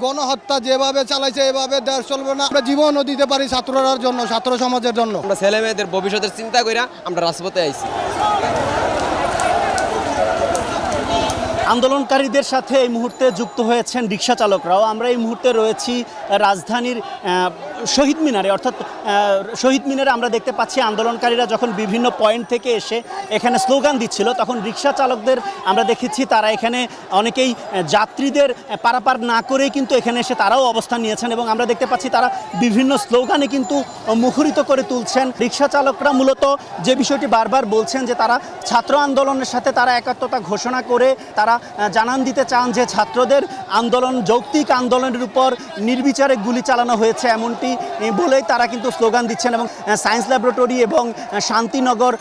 গণহত্যা যেভাবে চালাইছে এভাবে দেশ চলবে না। আমরা জীবনও দিতে পারি ছাত্ররার জন্য, ছাত্র সমাজের জন্য। আমরা ছেলে মেয়েদের ভবিষ্যতের চিন্তা কইরা আমরা রাজপথে আইছি। আন্দোলনকারীদের সাথে এই মুহূর্তে যুক্ত হয়েছেন রিক্সা চালকরাও। আমরা এই মুহূর্তে রয়েছি রাজধানীর শহীদ মিনারে, অর্থাৎ শহীদ মিনারে আমরা দেখতে পাচ্ছি আন্দোলনকারীরা যখন বিভিন্ন পয়েন্ট থেকে এসে এখানে স্লোগান দিচ্ছিল, তখন রিক্সা চালকদের আমরা দেখেছি তারা এখানে অনেকেই যাত্রীদের পারাপার না করেই কিন্তু এখানে এসে তারাও অবস্থান নিয়েছেন এবং আমরা দেখতে পাচ্ছি তারা বিভিন্ন স্লোগানে কিন্তু মুখরিত করে তুলছেন। রিক্সা চালকরা মূলত যে বিষয়টি বারবার বলছেন যে তারা ছাত্র আন্দোলনের সাথে তারা একাত্মতা ঘোষণা করে তারা জানান দিতে চান যে ছাত্রদের আন্দোলন, যৌক্তিক আন্দোলনের উপর নির্বিচারে গুলি চালানো হয়েছে এমনটি বলেই তারা কিন্তু স্লোগান দিচ্ছেন এবং সায়েন্স ল্যাবরেটরি এবং শান্তিনগর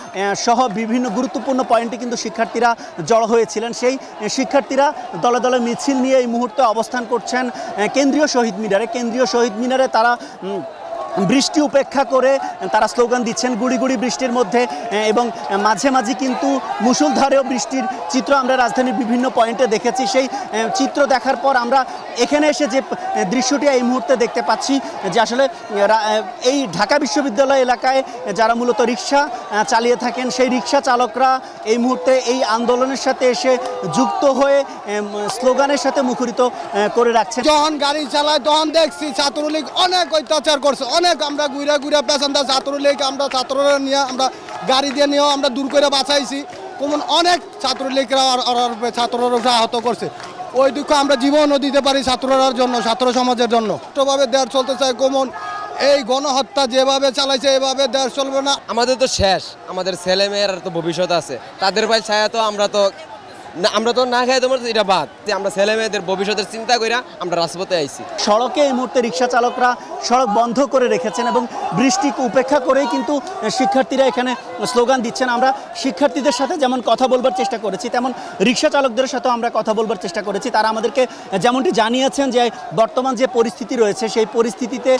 সহ বিভিন্ন গুরুত্বপূর্ণ পয়েন্টে কিন্তু শিক্ষার্থীরা জড়ো হয়েছিলেন। সেই শিক্ষার্থীরা দলে দলে মিছিল নিয়ে এই মুহূর্তে অবস্থান করছেন কেন্দ্রীয় শহীদ মিনারে। কেন্দ্রীয় শহীদ মিনারে তারা বৃষ্টি উপেক্ষা করে তারা স্লোগান দিচ্ছেন গুড়ি গুড়ি বৃষ্টির মধ্যে এবং মাঝে মাঝে কিন্তু মুষলধারেও বৃষ্টির চিত্র আমরা রাজধানীর বিভিন্ন পয়েন্টে দেখেছি। সেই চিত্র দেখার পর আমরা এখানে এসে যে দৃশ্যটি এই মুহূর্তে দেখতে পাচ্ছি যে আসলে এই ঢাকা বিশ্ববিদ্যালয় এলাকায় যারা মূলত রিক্সা চালিয়ে থাকেন সেই রিক্সা চালকরা এই মুহূর্তে এই আন্দোলনের সাথে এসে যুক্ত হয়ে স্লোগানের সাথে মুখরিত করে রাখছেন। যখন গাড়ি চালায় তখন দেখছি ছাত্রলীগ অনেক অত্যাচার করছে, অনেক আমরা ঘুরে ঘুরে পেছনটা ছাত্রলীগ আমরা ছাত্ররা নিয়ে আমরা গাড়ি দিয়ে নিয়েও আমরা দূর করে বাঁচাইছি। কোন অনেক ছাত্রলীগরা ছাত্ররা আহত করছে। ওই দুঃখ আমরা জীবনও দিতে পারি ছাত্ররার জন্য, ছাত্র সমাজের জন্য। ভাবে দেশ চলতে চাই কোমন এই গণহত্যা যেভাবে চালাইছে এভাবে দেশ চলবে না। আমাদের তো শেষ, আমাদের ছেলে মেয়ের তো ভবিষ্যৎ আছে, তাদের ভাই ছায়া তো আমরা তো না খাই তোমার এটা বাদ। আমরা ছেলে মেয়েদের ভবিষ্যতের চিন্তা কইরা আমরা রাজপথে আইছি। সড়কে এই মুহূর্তে রিক্সা চালকরা সড়ক বন্ধ করে রেখেছেন এবং বৃষ্টি উপেক্ষা করেই কিন্তু শিক্ষার্থীরা এখানে স্লোগান দিচ্ছেন। আমরা শিক্ষার্থীদের সাথে যেমন কথা বলবার চেষ্টা করেছি, তেমন রিক্সা চালকদের সাথেও আমরা কথা বলবার চেষ্টা করেছি। তারা আমাদেরকে যেমনটি জানিয়েছেন যে বর্তমান যে পরিস্থিতি রয়েছে সেই পরিস্থিতিতে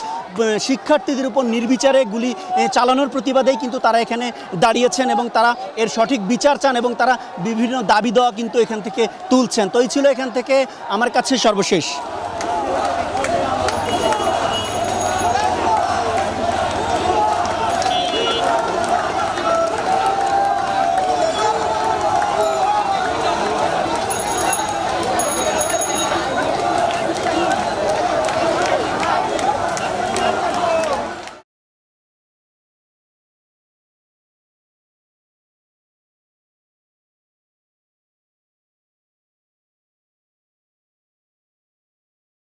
শিক্ষার্থীদের উপর নির্বিচারে গুলি চালানোর প্রতিবাদেই কিন্তু তারা এখানে দাঁড়িয়েছেন এবং তারা এর সঠিক বিচার চান এবং তারা বিভিন্ন দাবি দেওয়া কিন্তু এখান থেকে তুলছেন। তো এই ছিল এখান থেকে আমার কাছে সর্বশেষ।